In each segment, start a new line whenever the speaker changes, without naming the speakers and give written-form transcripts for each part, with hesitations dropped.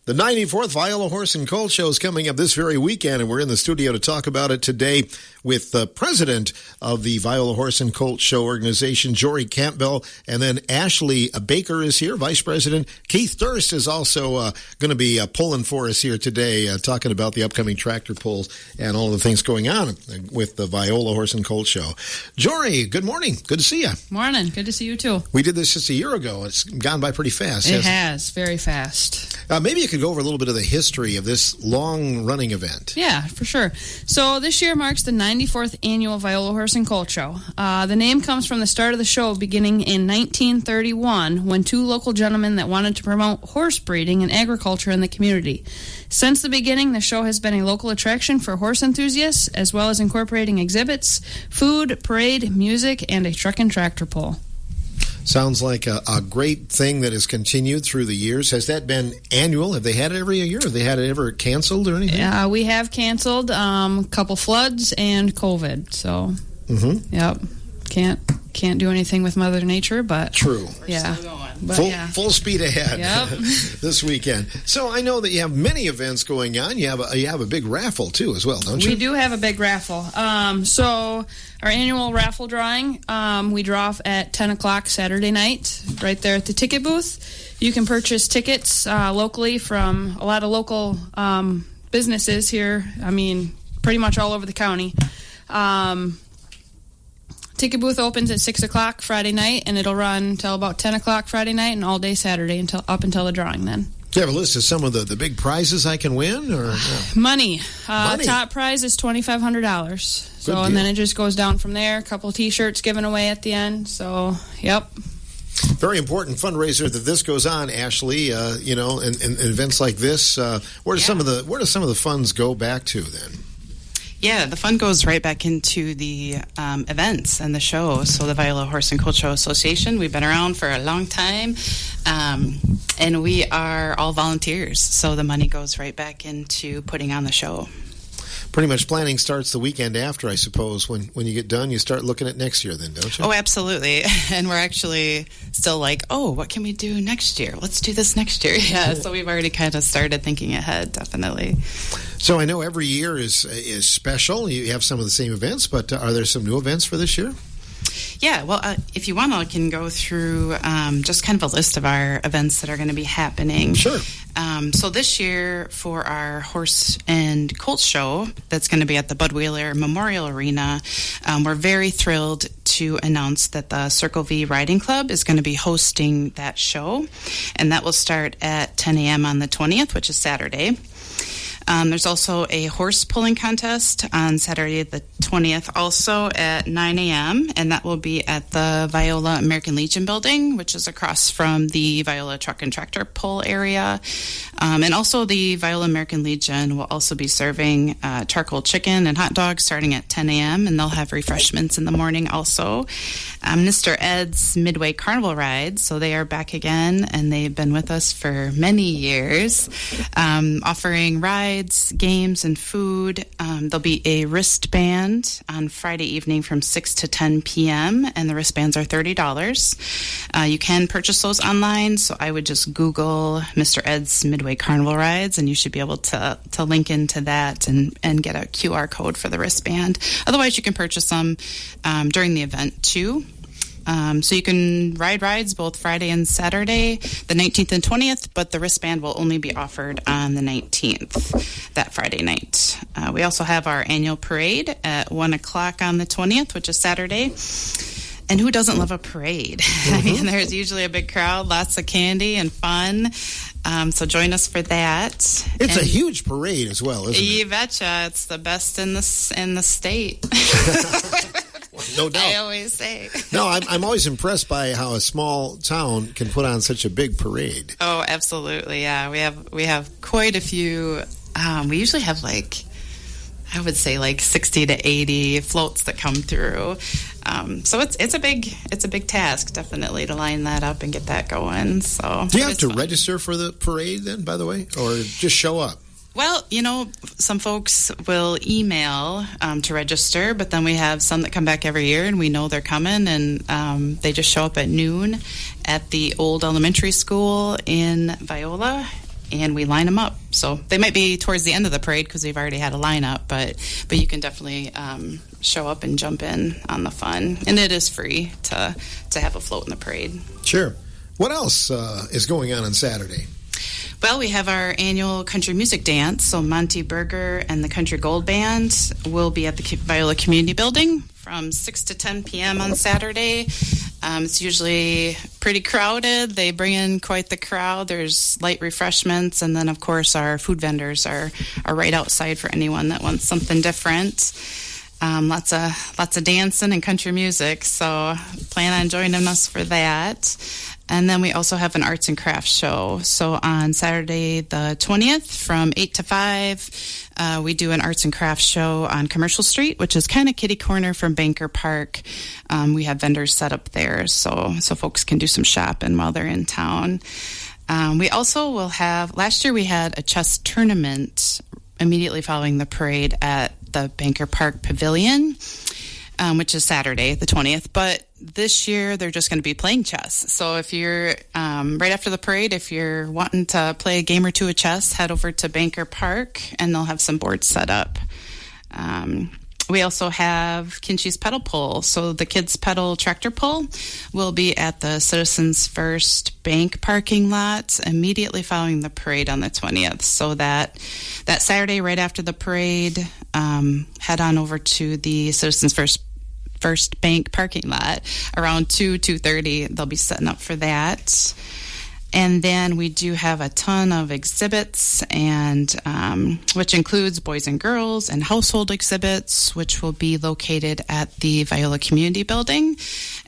The 94th Viola Horse and Colt Show is coming up this very weekend, and we're in the studio to talk about it today with the president of the Viola Horse and Colt Show organization, Jory Campbell, and then Ashley Baker is here, vice president. Keith Durst is also going to be pulling for us here today, talking about the upcoming tractor pulls and all the things going on with the Viola Horse and Colt Show. Jory, good morning. Good to see you.
Morning. Good to see you, too.
We did this just a year ago. It's gone by pretty fast.
It has. Very fast.
Maybe you could go over a little bit of the history of this long-running event.
Yeah, for sure. So this year marks the 94th annual Viola Horse and Colt Show. The name comes from the start of the show beginning in 1931 when two local gentlemen that wanted to promote horse breeding and agriculture in the community. Since the beginning, the show has been a local attraction for horse enthusiasts, as well as incorporating exhibits, food, parade, music, and a truck and tractor pull.
Sounds like a great thing that has continued through the years. Has that been annual? Have they had it every year? Have they had it ever canceled or anything?
Yeah, we have canceled a couple floods and COVID. So, Yep, can't do anything with Mother Nature, but
true.
Yeah, but
full speed ahead.
Yep.
This weekend. So I know that you have many events going on. You have a big raffle too, as well, don't you?
We do have a big raffle. So our annual raffle drawing, we draw off at 10 o'clock Saturday night, right there at the ticket booth. You can purchase tickets locally from a lot of local businesses here. I mean, pretty much all over the county. Ticket booth opens at 6 o'clock Friday night, and it'll run until about 10 o'clock Friday night and all day Saturday up until the drawing then.
Do you have a list of some of the big prizes I can win? Or
Money. Top prize is $2,500. So, and then it just goes down from there. A couple T-shirts given away at the end. So, yep.
Very important fundraiser that this goes on, Ashley. In events like this, where do some of the funds go back to then?
Yeah, the fund goes right back into the events and the show. So the Viola Horse and Colt Show Association, we've been around for a long time, and we are all volunteers. So the money goes right back into putting on the show.
Pretty much planning starts the weekend after, I suppose. When you get done, you start looking at next year then, don't you?
Oh, absolutely. And we're actually still like, what can we do next year? Let's do this next year. Yeah, so we've already kind of started thinking ahead, definitely.
So I know every year is special. You have some of the same events, but are there some new events for this year?
Yeah, well, if you want, I can go through just kind of a list of our events that are going to be happening.
Sure.
So this year for our Horse and Colt Show, that's going to be at the Bud Wheeler Memorial Arena, we're very thrilled to announce that the Circle V Riding Club is going to be hosting that show, and that will start at 10 a.m. on the 20th, which is Saturday. There's also a horse pulling contest on Saturday the 20th, also at 9 a.m., and that will be at the Viola American Legion building, which is across from the Viola Truck and Tractor Pull area. And also the Viola American Legion will also be serving charcoal chicken and hot dogs starting at 10 a.m., and they'll have refreshments in the morning also. Mr. Ed's Midway Carnival Rides, so they are back again, and they've been with us for many years, offering rides, games, and food. There'll be a wristband on Friday evening from 6 to 10 p.m., and the wristbands are $30. You can purchase those online, so I would just Google Mr. Ed's Midway Carnival Rides, and you should be able to link into that and get a QR code for the wristband. Otherwise, you can purchase them during the event, too. So you can ride rides both Friday and Saturday, the 19th and 20th, but the wristband will only be offered on the 19th, that Friday night. We also have our annual parade at 1 o'clock on the 20th, which is Saturday. And who doesn't love a parade? I mean, there's usually a big crowd, lots of candy and fun. So join us for that.
It's a huge parade as well, isn't it?
You betcha. It's the best in the state.
No doubt.
I always say.
No, I'm always impressed by how a small town can put on such a big parade.
Oh, absolutely. Yeah, we have quite a few. We usually have I would say 60 to 80 floats that come through. So it's a big task, definitely, to line that up and get that going. So
do you have to register for the parade then, by the way, or just show up?
Well, some folks will email to register, but then we have some that come back every year, and we know they're coming, and they just show up at noon at the old elementary school in Viola. and we line them up. So they might be towards the end of the parade because we've already had a lineup, but you can definitely show up and jump in on the fun. And it is free to have a float in the parade.
Sure. What else is going on Saturday?
Well, we have our annual country music dance. So Monty Berger and the Country Gold Band will be at the Viola Community Building from 6 to 10 p.m. on Saturday. It's usually pretty crowded. They bring in quite the crowd. There's light refreshments, and then, of course, our food vendors are right outside for anyone that wants something different. Lots of dancing and country music, so plan on joining us for that. And then we also have an arts and crafts show. So on Saturday the 20th from 8 to 5, we do an arts and crafts show on Commercial Street, which is kind of kitty corner from Banker Park. We have vendors set up there so folks can do some shopping while they're in town. We also will have, last year we had a chess tournament immediately following the parade at the Banker Park Pavilion, which is Saturday the 20th. But this year they're just going to be playing chess. So if you're right after the parade, if you're wanting to play a game or two of chess, head over to Banker Park and they'll have some boards set up. We also have Kinsey's pedal pull. So the kids pedal tractor pull will be at the Citizens First Bank parking lot immediately following the parade on the 20th. So that Saturday right after the parade, head on over to the Citizens First Bank parking lot around 2:30. They'll be setting up for that. And then we do have a ton of exhibits, and which includes boys and girls and household exhibits, which will be located at the Viola Community Building.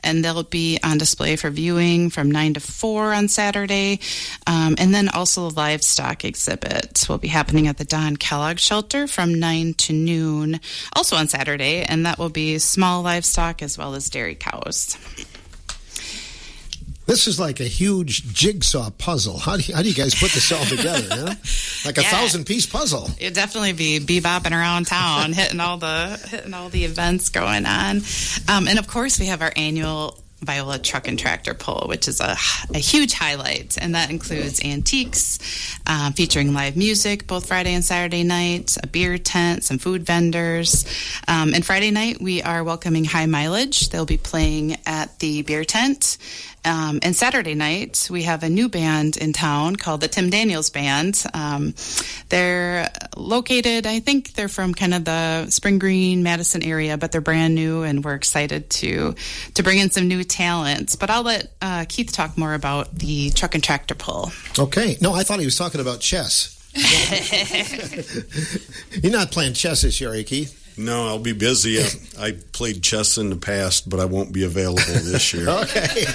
And they'll be on display for viewing from 9 to 4 on Saturday. And then also the livestock exhibit will be happening at the Don Kellogg Shelter from 9 to noon, also on Saturday. And that will be small livestock as well as dairy cows.
This is like a huge jigsaw puzzle. How do you guys put this all together? Huh? Like a 1,000-piece puzzle.
You'd definitely be bebopping around town, hitting all the events going on. And of course, we have our annual Viola Truck and Tractor Pull, which is a huge highlight, and that includes antiques, featuring live music both Friday and Saturday night, a beer tent, some food vendors. And Friday night, we are welcoming High Mileage. They'll be playing at the beer tent. And Saturday night, we have a new band in town called the Tim Daniels Band. They're located, I think they're from kind of the Spring Green, Madison area, but they're brand new, and we're excited to bring in some new talents. But I'll let Keith talk more about the Truck and Tractor Pull.
Okay. No, I thought he was talking about chess. You're not playing chess this year, are you, Keith?
No, I'll be busy. I played chess in the past, but I won't be available this year.
Okay.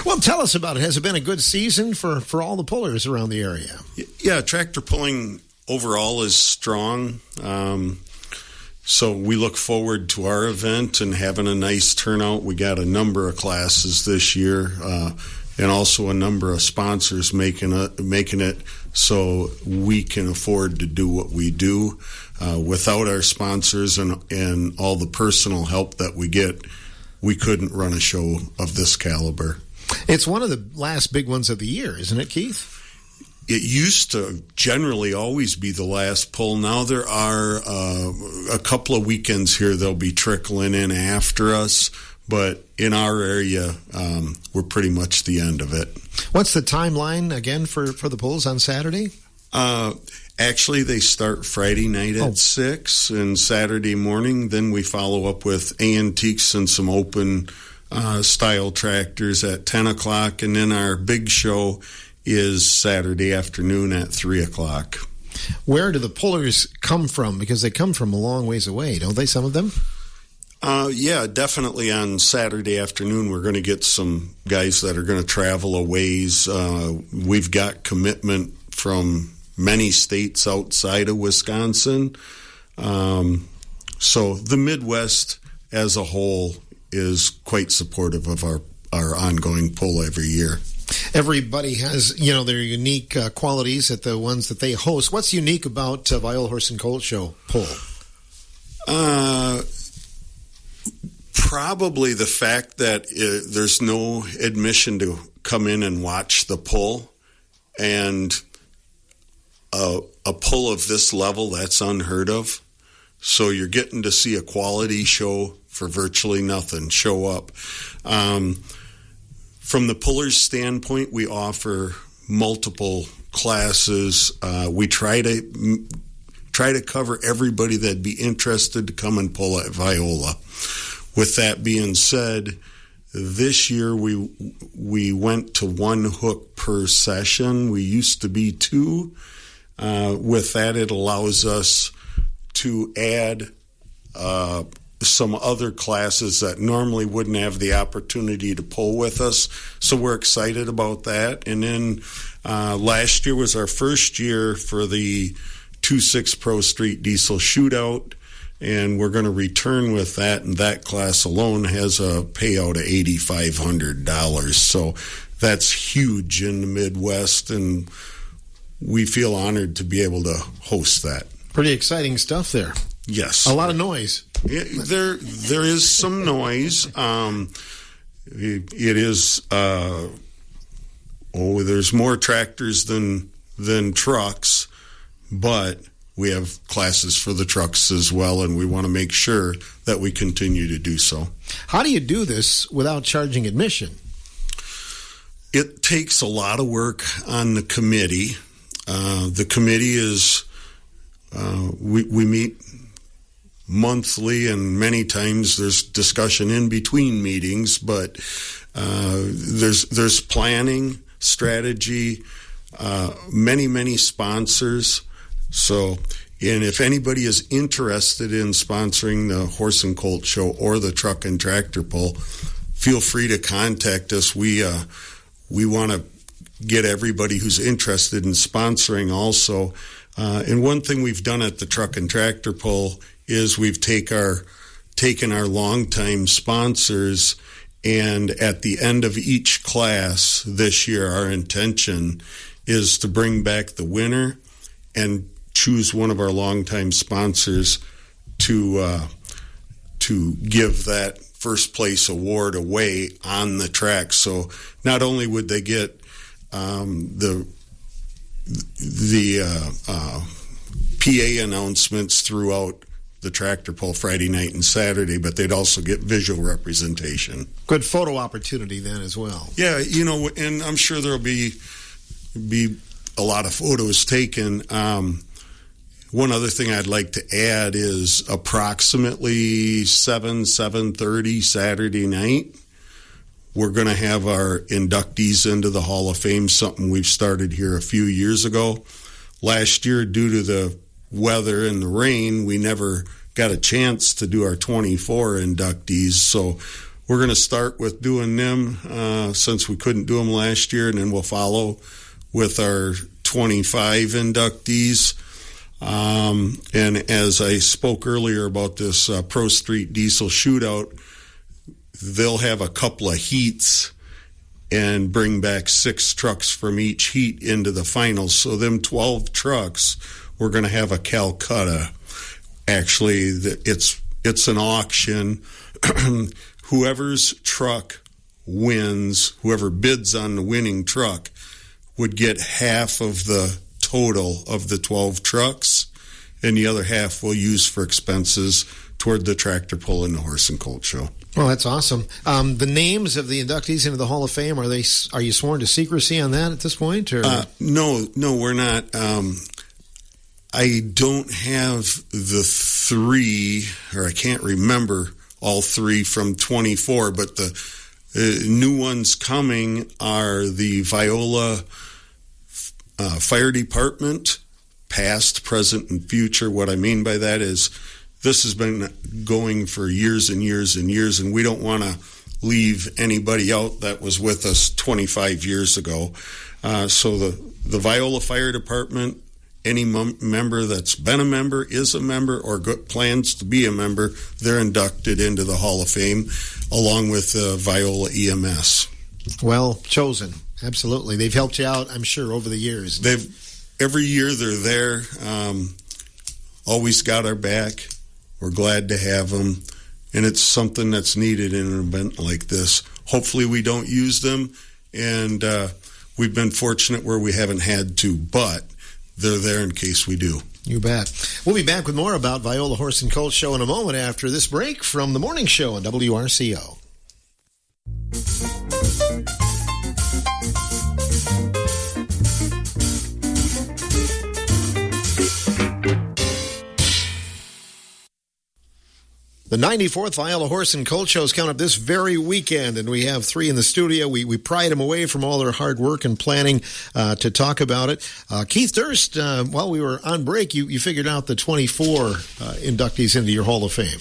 Well, tell us about it. Has it been a good season for all the pullers around the area?
Yeah, tractor pulling overall is strong. So we look forward to our event and having a nice turnout. We got a number of classes this year, and also a number of sponsors making it so we can afford to do what we do. Without our sponsors and all the personal help that we get, we couldn't run a show of this caliber.
It's one of the last big ones of the year, isn't it, Keith?
It used to generally always be the last pull. Now there are a couple of weekends here they'll be trickling in after us, but in our area, we're pretty much the end of it.
What's the timeline, again, for the pulls on Saturday?
Actually, they start Friday night at 6 and Saturday morning. Then we follow up with antiques and some open style tractors at 10 o'clock. And then our big show is Saturday afternoon at 3 o'clock.
Where do the pullers come from? Because they come from a long ways away, don't they, some of them?
Yeah, definitely on Saturday afternoon we're going to get some guys that are going to travel a ways. We've got commitment from many states outside of Wisconsin. So the Midwest as a whole is quite supportive of our ongoing pull every year.
Everybody has, their unique qualities at the ones that they host. What's unique about Viola Horse and Colt Show pull?
Probably the fact that there's no admission to come in and watch the pull, and a pull of this level, that's unheard of. So you're getting to see a quality show for virtually nothing show up. From the puller's standpoint, we offer multiple classes. We try to cover everybody that'd be interested to come and pull at Viola. With that being said, this year we went to one hook per session. We used to be two. With that, it allows us to add some other classes that normally wouldn't have the opportunity to pull with us. So we're excited about that. And then last year was our first year for the 2.6 Pro Street Diesel Shootout, and we're going to return with that, and that class alone has a payout of $8,500. So that's huge in the Midwest, and we feel honored to be able to host that.
Pretty exciting stuff there.
Yes.
A lot of noise.
There is some noise. It is, there's more tractors than trucks, but we have classes for the trucks as well, and we want to make sure that we continue to do so.
How do you do this without charging admission?
It takes a lot of work on the committee. The committee is, we meet monthly, and many times there's discussion in between meetings, but there's planning, strategy, many sponsors. So, and if anybody is interested in sponsoring the Horse and Colt Show or the Truck and Tractor Pull, feel free to contact us. We want to get everybody who's interested in sponsoring also. And one thing we've done at the Truck and Tractor Pull is we've taken our longtime sponsors, and at the end of each class this year, our intention is to bring back the winner and choose one of our longtime sponsors to give that first place award away on the track. So not only would they get the PA announcements throughout the tractor pull Friday night and Saturday, but they'd also get visual representation.
Good photo opportunity then as well.
Yeah, and I'm sure there'll be a lot of photos taken. One other thing I'd like to add is approximately 7:30 Saturday night, we're going to have our inductees into the Hall of Fame, something we've started here a few years ago. Last year, due to the weather and the rain, we never got a chance to do our 24 inductees. So we're going to start with doing them since we couldn't do them last year, and then we'll follow with our 25 inductees. And as I spoke earlier about this Pro Street Diesel Shootout, they'll have a couple of heats and bring back 6 trucks from each heat into the finals. So them 12 trucks, we're going to have a Calcutta. Actually, it's an auction. Whoever's truck wins, whoever bids on the winning truck, would get half of the total of the 12 trucks, and the other half we'll use for expenses toward the tractor pull and the Horse and Colt Show.
Well, that's awesome. The names of the inductees into the Hall of Fame, are you sworn to secrecy on that at this point? Or?
No, we're not. I don't have the 3, or I can't remember all 3 from 24, but the new ones coming are the Viola Fire Department, past, present, and future. What I mean by that is this has been going for years and years and years, and we don't want to leave anybody out that was with us 25 years ago. So the Viola Fire Department, any member that's been a member, is a member, or plans to be a member, they're inducted into the Hall of Fame, along with Viola EMS.
Well chosen. Absolutely. They've helped you out, I'm sure, over the years.
Every year they're there, always got our back. We're glad to have them, and it's something that's needed in an event like this. Hopefully we don't use them, and we've been fortunate where we haven't had to, but they're there in case we do.
You bet. We'll be back with more about Viola Horse and Colt Show in a moment after this break from the morning show on WRCO. The 94th Viola Horse and Colt Show is coming up this very weekend, and we have 3 in the studio. We pried them away from all their hard work and planning to talk about it. Keith Durst, while we were on break, you figured out the 24 inductees into your Hall of Fame.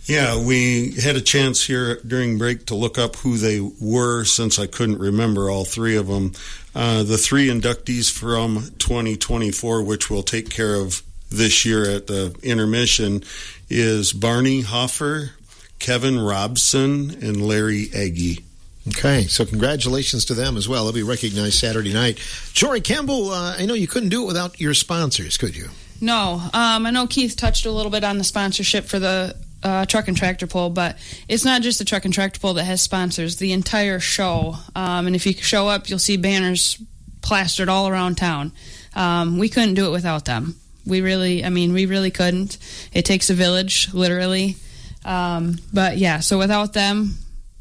Yeah, we had a chance here during break to look up who they were since I couldn't remember all 3 of them. The 3 inductees from 2024, which we'll take care of this year at the intermission, is Barney Hoffer, Kevin Robson, and Larry Aggie.
Okay, so congratulations to them as well. They'll be recognized Saturday night. Jory Campbell, I know you couldn't do it without your sponsors, could you?
No. I know Keith touched a little bit on the sponsorship for the truck and tractor pull, but it's not just the truck and tractor pull that has sponsors. The entire show. And if you show up, you'll see banners plastered all around town. We couldn't do it without them. We really couldn't. It takes a village, literally. But yeah, so without them,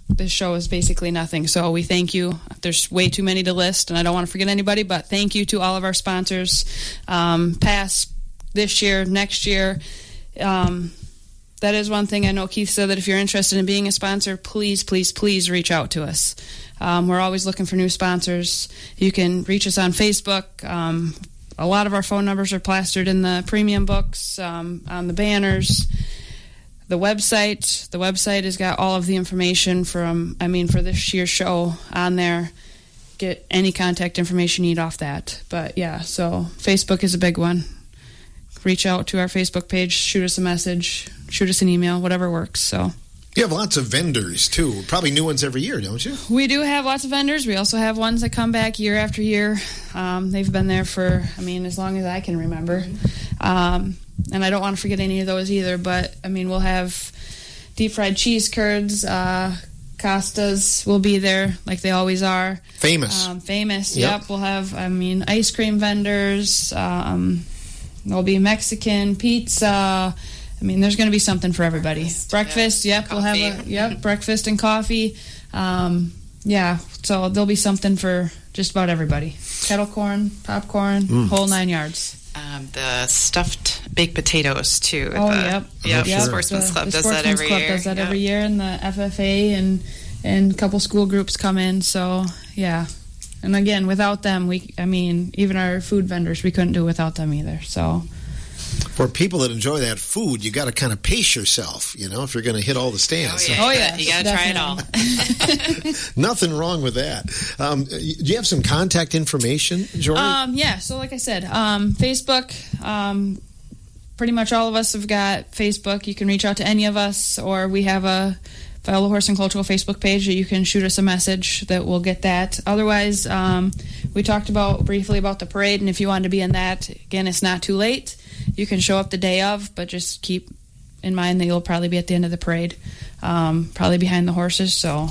this show is basically nothing. So we thank you. There's way too many to list, and I don't want to forget anybody, but thank you to all of our sponsors, past, this year, next year. That is one thing I know Keith said, that if you're interested in being a sponsor, please, please, please reach out to us. We're always looking for new sponsors. You can reach us on Facebook. A lot of our phone numbers are plastered in the premium books, on the banners. The website has got all of the information for this year's show on there. Get any contact information you need off that. But yeah, so Facebook is a big one. Reach out to our Facebook page, shoot us a message, shoot us an email, whatever works. So
you have lots of vendors, too. Probably new ones every year, don't you?
We do have lots of vendors. We also have ones that come back year after year. They've been there for, as long as I can remember. And I don't want to forget any of those either, but, we'll have deep fried cheese curds. Costas will be there like they always are.
Famous.
Yep. We'll have, ice cream vendors. There'll be Mexican, pizza. There's going to be something for everybody. Breakfast, yep.
Coffee.
We'll have breakfast and coffee. So there'll be something for just about everybody. Kettle corn, popcorn, whole 9 yards.
The stuffed baked potatoes, too.
Yep.
Sure. Sportsman's Club does that every year.
Does that every year, and the FFA and a couple school groups come in. So, yeah. And again, without them, even our food vendors, we couldn't do it without them either. So,
for people that enjoy that food, you got to kind of pace yourself, if you're going to hit all the stands.
Oh yeah.
You got to try it all.
Nothing wrong with that. Do you have some contact information, Jory?
Yeah. So, like I said, Facebook. Pretty much all of us have got Facebook. You can reach out to any of us, or we have a Viola Horse and Cultural Facebook page that you can shoot us a message that we'll get that. Otherwise, we talked briefly about the parade, and if you wanted to be in that, again, it's not too late. You can show up the day of, but just keep in mind that you'll probably be at the end of the parade, probably behind the horses, so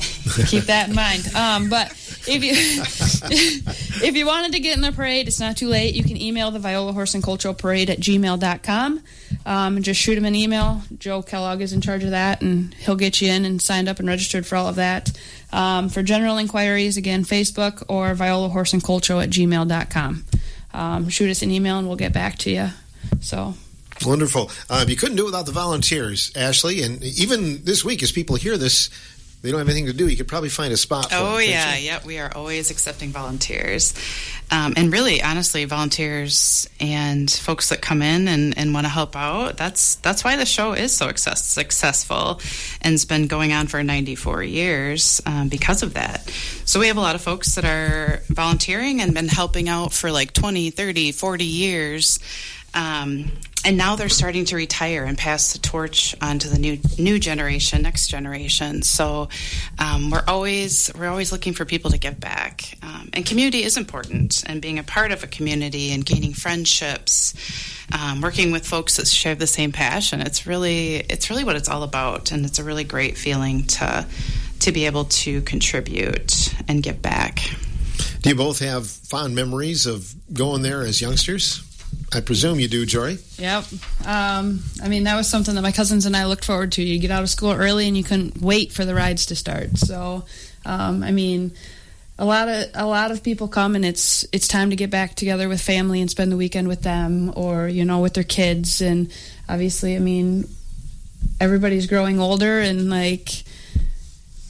keep that in mind. But if you wanted to get in the parade, it's not too late. You can email the Viola Horse and Cultural Parade at gmail.com. And just shoot him an email. Joe Kellogg is in charge of that, and he'll get you in and signed up and registered for all of that. For general inquiries, again, Facebook or Viola Horse and Cultural at gmail.com. Shoot us an email, and we'll get back to you. So
wonderful. You couldn't do it without the volunteers, Ashley. And even this week, as people hear this, they don't have anything to do. You could probably find a spot for them.
Yeah. We are always accepting volunteers. And really, honestly, volunteers and folks that come in and want to help out, that's why the show is so successful and has been going on for 94 years because of that. So we have a lot of folks that are volunteering and been helping out for like 20, 30, 40 years. And now they're starting to retire and pass the torch on to the new generation, next generation. So we're always looking for people to give back. And community is important, and being a part of a community and gaining friendships, working with folks that share the same passion. It's really what it's all about, and it's a really great feeling to be able to contribute and give back.
Do you both have fond memories of going there as youngsters? I presume you do, Jory.
Yep. I mean, that was something that my cousins and I looked forward to. You get out of school early and you couldn't wait for the rides to start. So, I mean, a lot of people come and it's time to get back together with family and spend the weekend with them, or with their kids. And obviously, I mean, everybody's growing older, and like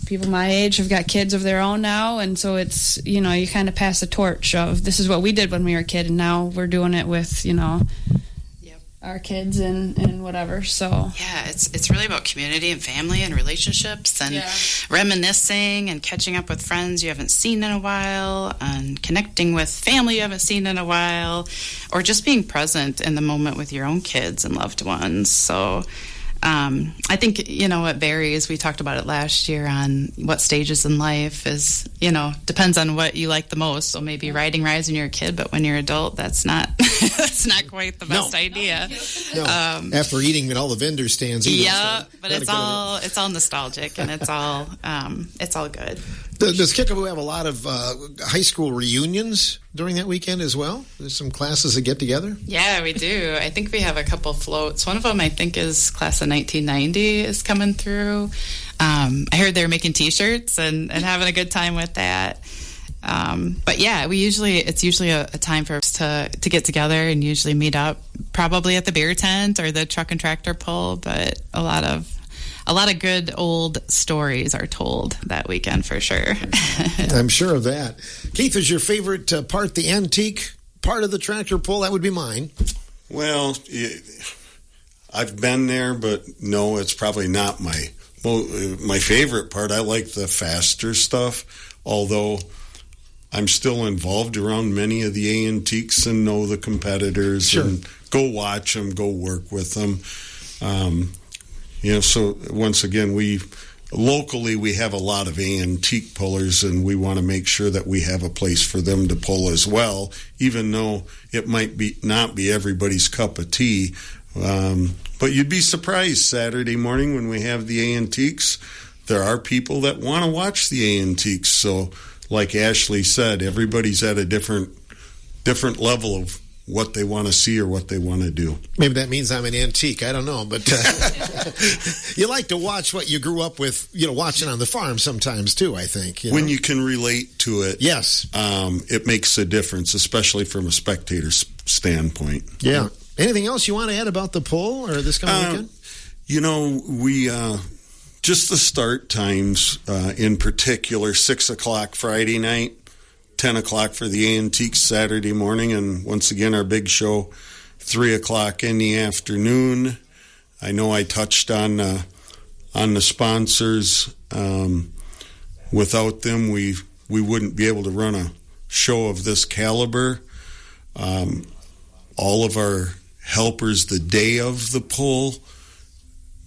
people my age have got kids of their own now, and so it's you kind of pass the torch of this is what we did when we were a kid, and now we're doing it with our kids and whatever. So
yeah, it's really about community and family and relationships and reminiscing and catching up with friends you haven't seen in a while, and connecting with family you haven't seen in a while, or just being present in the moment with your own kids and loved ones. So I think, it varies. We talked about it last year on what stages in life is, depends on what you like the most. So maybe riding rides when you're a kid, but when you're an adult, that's not that's not quite the best idea.
No. After eating at all the vendor stands.
Yeah, but it's all nostalgic, and it's all good.
Does Kickapoo have a lot of high school reunions during that weekend as well? There's some classes that get together?
Yeah, we do. I think we have a couple floats. One of them, I think, is class of 1990 is coming through. I heard they're making T-shirts and having a good time with that. But yeah, it's usually a time for us to get together and usually meet up, probably at the beer tent or the truck and tractor pull. But a lot of good old stories are told that weekend for sure.
I'm sure of that. Keith, is your favorite part the antique part of the tractor pull? That would be mine.
Well, I've been there, but no, it's probably not my favorite part. I like the faster stuff, although I'm still involved around many of the antiques and know the competitors and go watch them, go work with them. So once again, locally we have a lot of antique pullers, and we want to make sure that we have a place for them to pull as well, even though it might not be everybody's cup of tea. But you'd be surprised Saturday morning when we have the antiques, there are people that want to watch the antiques. So like Ashley said, everybody's at a different level of what they want to see or what they want to do.
Maybe that means I'm an antique. I don't know. But you like to watch what you grew up with, watching on the farm sometimes too, I think.
When you can relate to it,
yes,
it makes a difference, especially from a spectator's standpoint.
Yeah. Anything else you want to add about the pull or this coming weekend?
We just the start times, in particular, 6 o'clock Friday night, 10 o'clock for the antiques Saturday morning, and once again our big show 3 o'clock in the afternoon. I know I touched on the sponsors. Without them, we wouldn't be able to run a show of this caliber. All of our helpers the day of the pull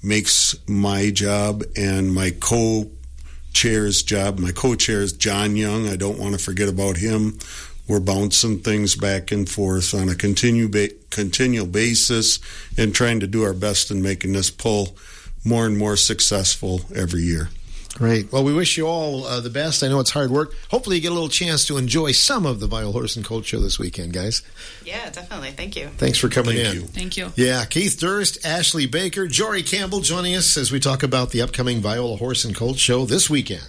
makes my job and my co-chair's job. My co-chair is John Young. I don't want to forget about him. We're bouncing things back and forth on a continual basis and trying to do our best in making this pull more and more successful every year.
Great. Well, we wish you all the best. I know it's hard work. Hopefully you get a little chance to enjoy some of the Viola Horse and Colt show this weekend, guys.
Yeah, definitely. Thank you.
Thanks for coming in.
Thank you.
Yeah, Keith Durst, Ashley Baker, Jory Campbell joining us as we talk about the upcoming Viola Horse and Colt show this weekend.